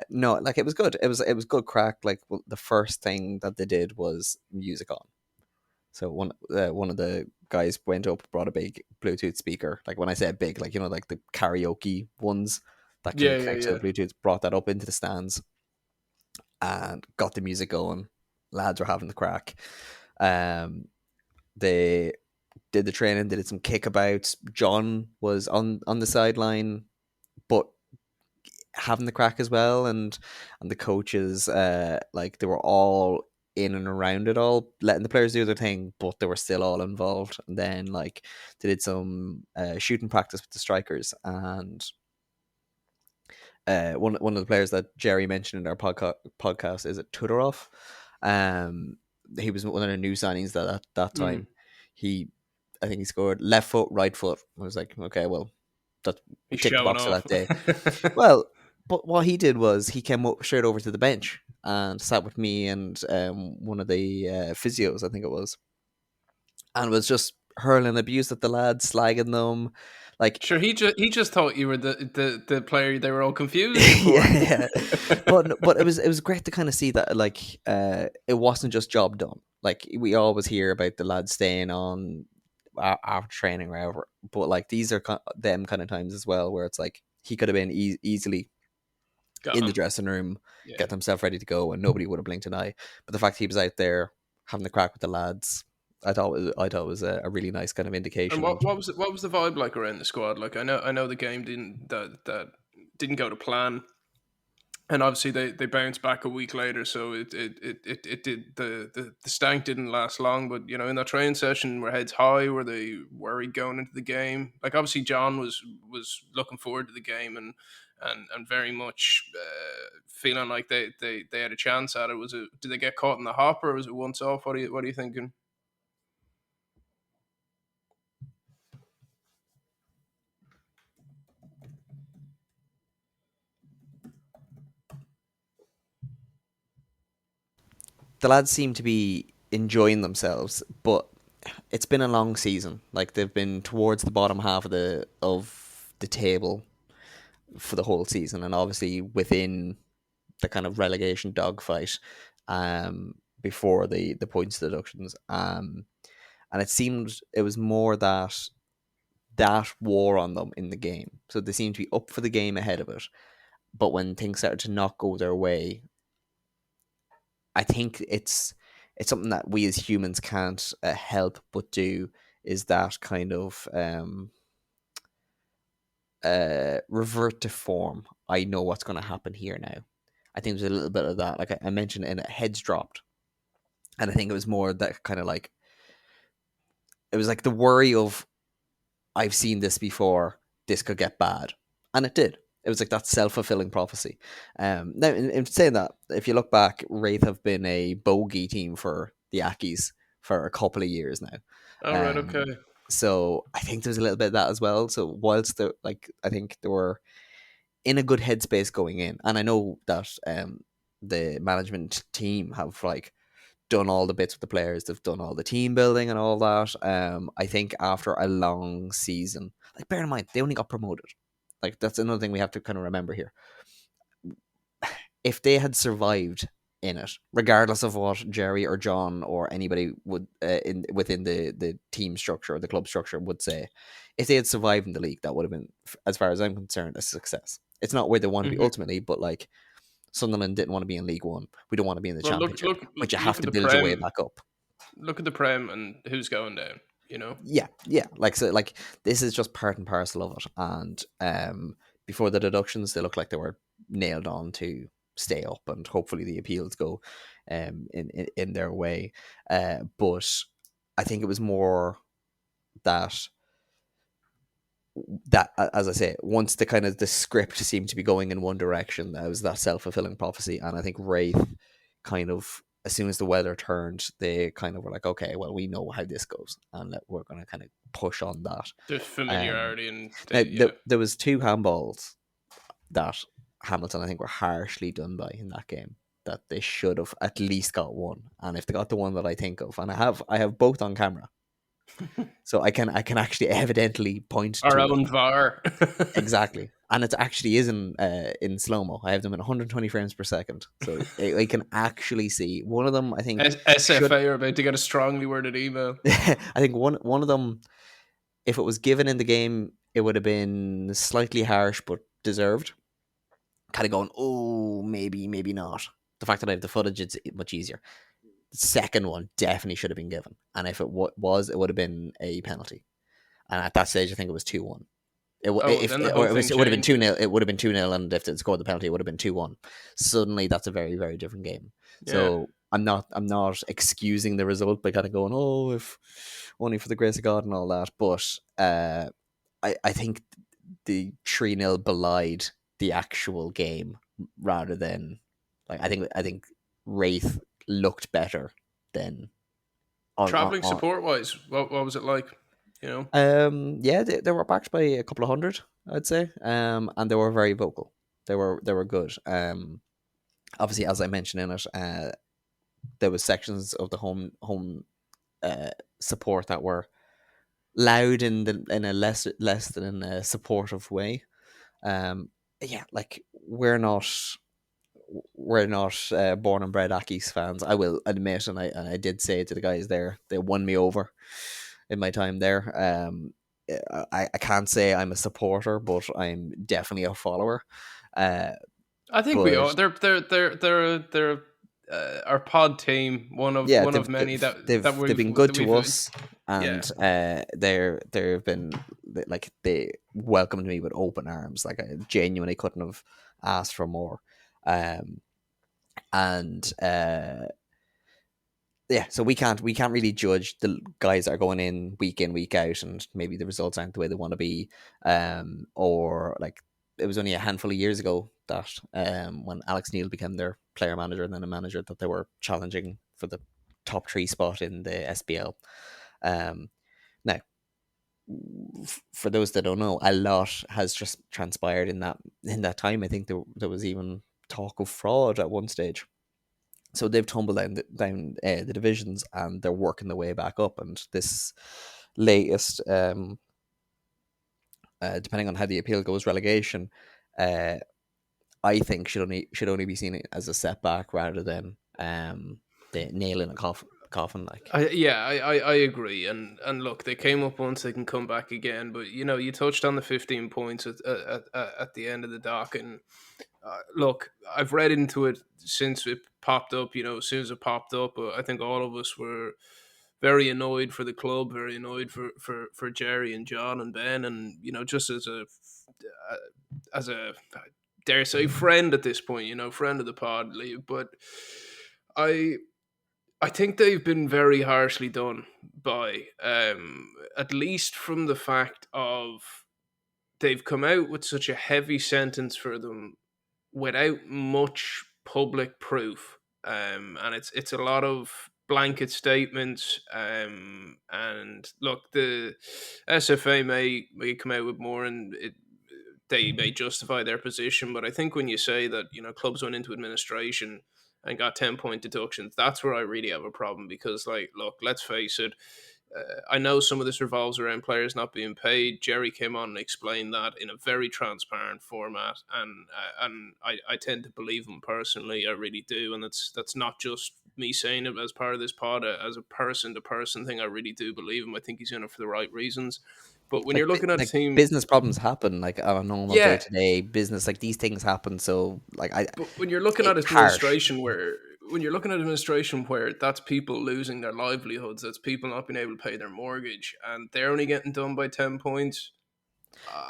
no, like it was good. It was good crack. Like the first thing that they did was music on. So one of the guys went up, brought a big Bluetooth speaker. Like when I say big, like like the karaoke ones that can Yeah, yeah, connect to yeah. the Bluetooth. Brought that up into the stands and got the music going. Lads were having the crack. They did the training. They did some kickabouts. John was on the sideline, but having the crack as well, and the coaches, like they were all in and around it all, letting the players do their thing, but they were still all involved. And then like they did some shooting practice with the strikers, and one of the players that Gerry mentioned in our podcast is it Tudorov. Um, he was one of the new signings that at that Mm. time. I think he scored left foot, right foot. I was like, okay, well, that we He's ticked the showing box for off. that day. Well, but what he did was he came straight over to the bench and sat with me and one of the physios, I think it was, and was just hurling abuse at the lads, slagging them, like Sure, he just thought you were the player they were all confusing you for. yeah. But it was great to kind of see that like it wasn't just job done. Like we always hear about the lads staying on after training or whatever, but like these are them kind of times as well where it's like he could have been easily in the Gone. dressing room, Yeah. get himself ready to go, and nobody would have blinked an eye. But the fact he was out there having the crack with the lads, I thought was a really nice kind of And indication. what was the vibe like around the squad? Like I know the game that didn't go to plan, and obviously they bounced back a week later, so it did the stank didn't last long. But you know, in that training session, were heads high? Were they worried going into the game? Like obviously John was looking forward to the game and very much feeling like they had a chance at it. Did they get caught in the hopper? Or was it once off? What are you thinking? The lads seem to be enjoying themselves, but it's been a long season. Like they've been towards the bottom half of the table for the whole season, and obviously within the kind of relegation dogfight before the points deductions. And it seemed it was more that war on them in the game. So they seemed to be up for the game ahead of it. But when things started to not go their way, I think it's something that we as humans can't help but do, is that kind of revert to form. I know what's going to happen here now. I think there's a little bit of that. Like I mentioned, in heads dropped, and I think it was more that kind of like it was like the worry of I've seen this before. This could get bad, and it did. It was like that self-fulfilling prophecy. Now, in saying that, if you look back, Raith have been a bogey team for the Accies for a couple of years now. All right, okay. So I think there's a little bit of that as well. So whilst I think they were in a good headspace going in, and I know that the management team have like done all the bits with the players. They've done all the team building and all that. I think after a long season, like bear in mind they only got promoted. Like that's another thing we have to kind of remember here. if they had survived in it, regardless of what Gerry or John or anybody would within the team structure or the club structure would say, if they had survived in the league, that would have been, as far as I'm concerned, a success. It's not where they want to be ultimately, but like Sunderland didn't want to be in League One. We don't want to be in the Well, Championship, but you have look at to the build your way Prem. back up. Look at the Prem and who's going down. You know. Yeah. Like so, like this is just part and parcel of it. And before the deductions, they looked like they were nailed on to stay up, and hopefully the appeals go in their way. But I think it was more that as I say, once the kind of the script seemed to be going in one direction, that was that self-fulfilling prophecy. And I think Raith kind of, as soon as the weather turned, they kind of were like, okay, well, we know how this goes, and that we're going to kind of push on that. There's familiarity and there was 2 handballs that Hamilton, I think, were harshly done by in that game, that they should have at least got one. And if they got the one that I think of, and I have both on camera, so I can actually evidently point our to own VAR. exactly, and it actually is in slow mo. I have them in 120 frames per second, so I can actually see one of them. I think SFA are about to get a strongly worded email. I think one of them, if it was given in the game, it would have been slightly harsh but deserved. Kind of going, oh, maybe not. The fact that I have the footage, it's much easier. The second one definitely should have been given, and if it was, it would have been a penalty. And at that stage, I think it was 2-1. It would have been 2-0. It would have been 2-0, and if they scored the penalty, it would have been 2-1. Suddenly, that's a very, very different game. Yeah. So I'm not excusing the result by kind of going, oh, if only for the grace of God and all that. But I think the 3-0 belied the actual game rather than like I think Raith looked better than traveling support wise. What was it like? You know, yeah, they were backed by a couple of hundred, I'd say, and they were very vocal. They were good. Obviously, as I mentioned in it, there was sections of the home support that were loud in a less than a supportive way. Yeah, like we're not born and bred Accies fans. I will admit, and I did say to the guys there, they won me over in my time there. I can't say I'm a supporter, but I'm definitely a follower. I think we are. They're our pod team. One of many they've been good to us, and they've been like they welcomed me with open arms. Like I genuinely couldn't have asked for more. Yeah, so we can't really judge the guys that are going in week out, and maybe the results aren't the way they want to be, or like it was only a handful of years ago that when Alex Neil became their player manager and then a manager, that they were challenging for the top 3 spot in the SBL. Now, for those that don't know, a lot has just transpired in that time. I think there was even talk of fraud at one stage. So they've tumbled down the divisions, and they're working their way back up. And this latest, depending on how the appeal goes, relegation, I think should only be seen as a setback rather than the nail in a coffin. Like, I agree. And look, they came up once, they can come back again. But you know, you touched on the 15 points at the end of the dock, and look, I've read into it since it popped up. You know, as soon as it popped up, I think all of us were very annoyed for the club, very annoyed for Gerry and John and Ben, and you know, just as a dare say friend at this point, you know, friend of the pod. But I think they've been very harshly done by, at least from the fact of they've come out with such a heavy sentence for them without much public proof, and it's a lot of blanket statements. And look, the SFA may come out with more, and they may justify their position. But I think when you say that, you know, clubs went into administration and got 10-point deductions, that's where I really have a problem, because, like, look, let's face it, I know some of this revolves around players not being paid. Gerry came on and explained that in a very transparent format, and I tend to believe him personally. I really do, and that's not just me saying it as part of this pod. As a person to person thing, I really do believe him. I think he's in it for the right reasons. But when you're looking at a team, business problems happen like on a normal Yeah. day-to-day business, like these things happen. So like but when you're looking at it's harsh. administration where that's people losing their livelihoods, that's people not being able to pay their mortgage, and they're only getting done by 10 points.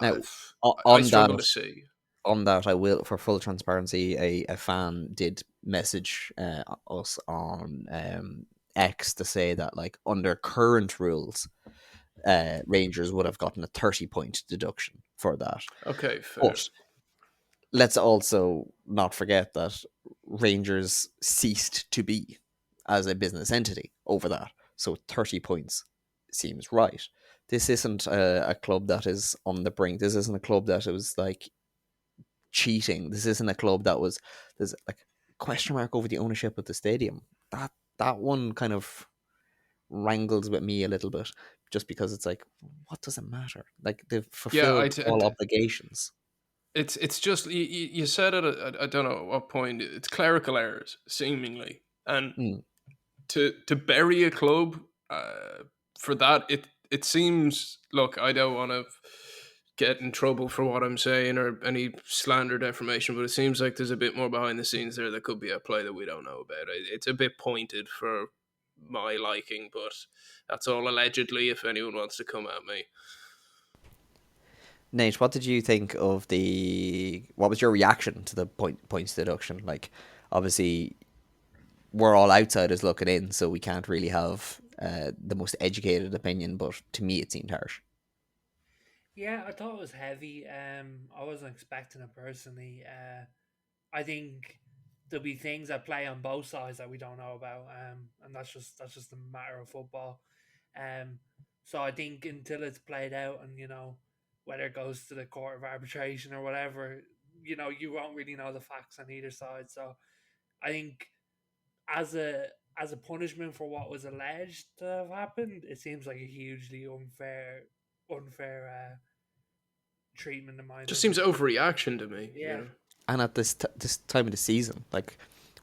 Now, I on struggle that, to see. on that, I will, for full transparency, a fan did message us on X to say that like under current rules, Rangers would have gotten a 30-point deduction for that. Okay, fair. But let's also not forget that Rangers ceased to be as a business entity over that. So 30 points seems right. This isn't a club that is on the brink. This isn't a club that was like cheating. This isn't a club that was, there's like question mark over the ownership of the stadium. That one kind of wrangles with me a little bit, just because it's like, what does it matter? Like they've fulfilled all obligations. It's just you said it. I don't know at what point. It's clerical errors, seemingly, and to bury a club for that, it seems. Look, I don't want to get in trouble for what I'm saying or any slander defamation, but it seems like there's a bit more behind the scenes there that could be at play that we don't know about. It's a bit pointed for my liking, but that's all allegedly. If anyone wants to come at me. Nate, what did you think of what was your reaction to the points deduction? Like, obviously, we're all outsiders looking in, so we can't really have the most educated opinion, but to me it seemed harsh. Yeah, I thought it was heavy. I wasn't expecting it personally. I think there'll be things that play on both sides that we don't know about, and that's just a matter of football. So I think until it's played out, and whether it goes to the court of arbitration or whatever, you won't really know the facts on either side. So I think as a punishment for what was alleged to have happened, it seems like a hugely unfair treatment in my Just opinion. seems overreaction to me. Yeah. And at this time of the season, like,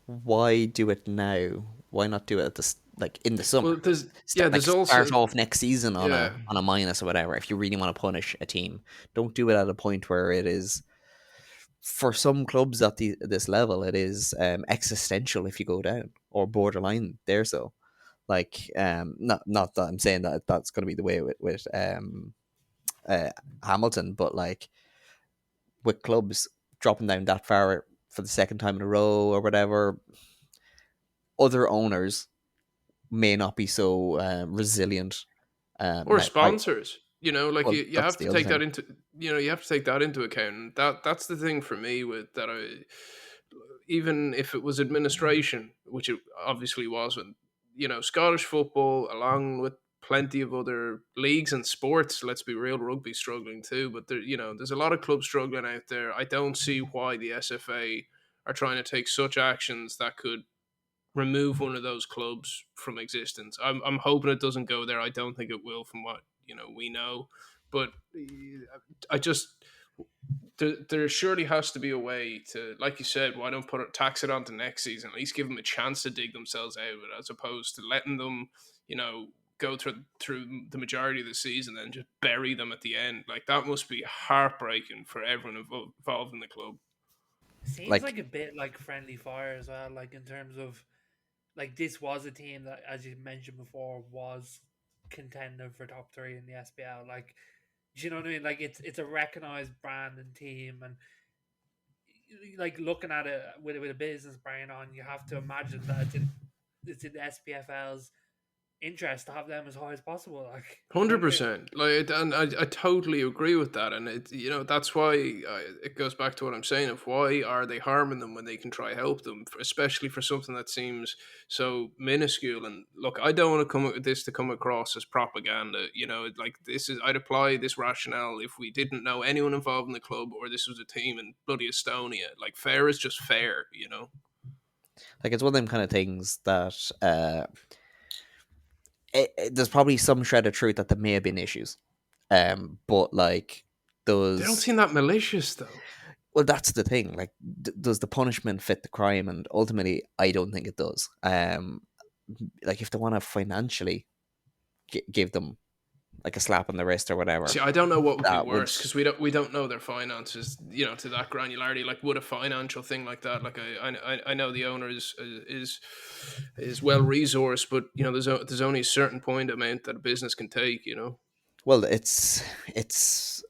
why do it now? Why not do it at this, like, in the summer? Well, there's start also off next season on a minus or whatever. If you really want to punish a team, don't do it at a point where it is. For some clubs at this level, it is existential if you go down, or borderline there. So, like, not that I'm saying that that's going to be the way with Hamilton, but like with clubs dropping down that far for the second time in a row or whatever, other owners may not be so resilient. Or sponsors, you have to take that thing. into you have to take that into account. That's the thing for me with that. Even if it was administration, which it obviously wasn't, Scottish football, along with plenty of other leagues and sports. Let's be real, rugby's struggling too, but there's a lot of clubs struggling out there. I don't see why the SFA are trying to take such actions that could remove one of those clubs from existence. I'm hoping it doesn't go there. I don't think it will, from what we know. But I just there surely has to be a way to, like you said, why don't tax it on to next season? At least give them a chance to dig themselves out of it, as opposed to letting them go through the majority of the season and just bury them at the end. Like, that must be heartbreaking for everyone involved in the club. Seems like a bit like friendly fire as well, like in terms of, like, this was a team that, as you mentioned before, was contending for top 3 in the SPL. Like, do you know what I mean? Like, it's a recognised brand and team, and like looking at it with a business brain on, you have to imagine that it's in the SPFL's interest to have them as high as possible. Like, 100%. Like, and I totally agree with that, and that's why it goes back to what I'm saying of why are they harming them when they can try help them, especially for something that seems so minuscule. And look, I don't want to come across as propaganda. Like, I'd apply this rationale if we didn't know anyone involved in the club, or this was a team in bloody Estonia. Like, fair is just fair. Like, it's one of them kind of things that there's probably some shred of truth that there may have been issues, but like those. They don't seem that malicious though. Well, that's the thing. Like, does the punishment fit the crime? And ultimately, I don't think it does. Like if they want to financially give them like a slap on the wrist or whatever. See, I don't know what would be that worse because we don't know their finances, to that granularity. Like, would a financial thing like that? Like, I know the owner is well resourced, but there's only a certain point amount that a business can take. Well, it's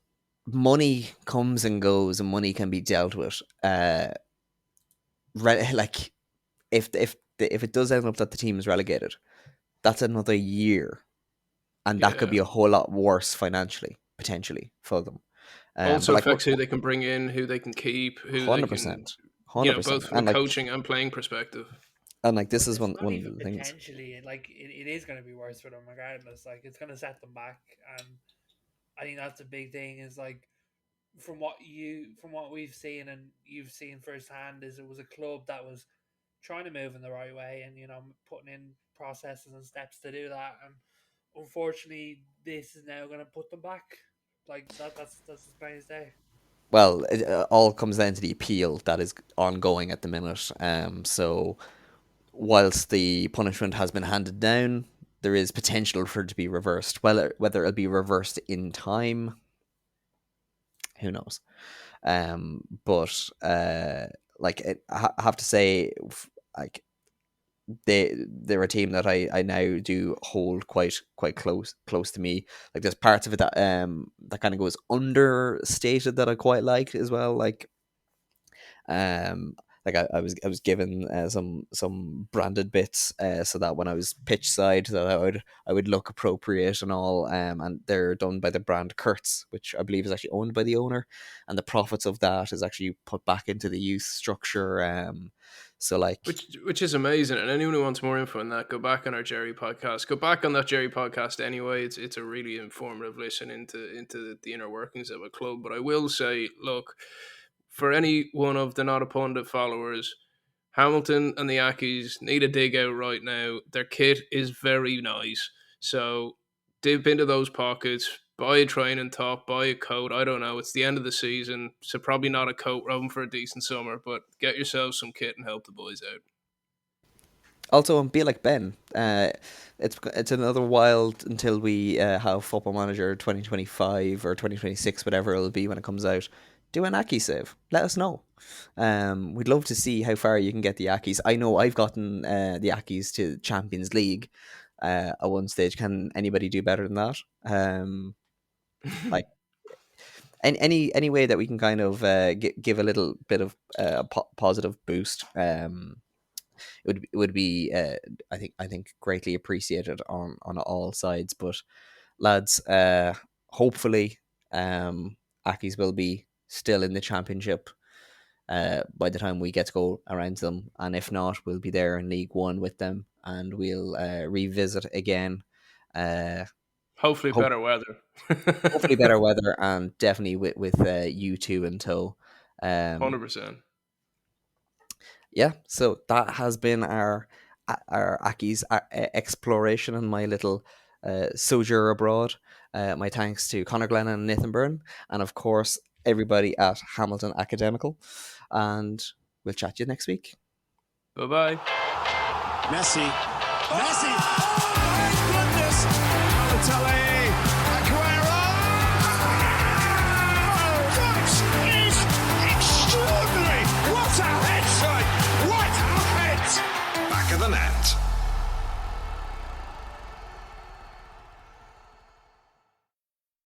money comes and goes, and money can be dealt with. Like if it does end up that the team is relegated, that's another year. And that could be a whole lot worse financially, potentially, for them. Also affects who they can bring in, who they can keep, who 100%, they can, 100%. Both from a coaching and playing perspective. And like this is one of the things. Potentially, like it is going to be worse for them regardless. Like it's going to set them back, and I think that's a big thing. Is like from what we've seen and you've seen firsthand, is it was a club that was trying to move in the right way and putting in processes and steps to do that, and unfortunately, this is now going to put them back. Like that's as plain as day. Well, it all comes down to the appeal that is ongoing at the minute. So, whilst the punishment has been handed down, there is potential for it to be reversed. Whether it'll be reversed in time, who knows? But I have to say, like. They're a team that I now do hold quite close to me. Like there's parts of it that that kind of goes understated that I quite like as well. Like I was given some branded bits so that when I was pitch side that I would look appropriate and all. And they're done by the brand Kurtz, which I believe is actually owned by the owner, and the profits of that is actually put back into the youth structure. So like, which is amazing, and anyone who wants more info on that, go back on our Gerry podcast. Go back on that Gerry podcast anyway. It's a really informative listen into the inner workings of a club. But I will say, look, for any one of the Not A Pundit followers, Hamilton and the Accies need a dig out right now. Their kit is very nice, so dip into those pockets. Buy a training top, buy a coat. I don't know. It's the end of the season, so probably not a coat. Roam for a decent summer, but get yourself some kit and help the boys out. Also, be like Ben. It's another while until we have Football Manager 2025 or 2026, whatever it'll be when it comes out. Do an Ackie save. Let us know. We'd love to see how far you can get the Accies. I know I've gotten the Accies to Champions League at one stage. Can anybody do better than that? Like any way that we can kind of give a little bit of positive boost, it would be I think greatly appreciated on all sides. But lads, hopefully Accies will be still in the championship by the time we get to go around to them, and if not, we'll be there in League One with them, and we'll revisit again. Hopefully better weather. Hopefully better weather, and definitely with you two in tow. 100%. Yeah, so that has been our Accies exploration and my little sojourn abroad. My thanks to Conor Glennon and Nathan Byrne, and of course everybody at Hamilton Academical. And we'll chat to you next week. Bye-bye. Messi. Oh my goodness! Balotelli.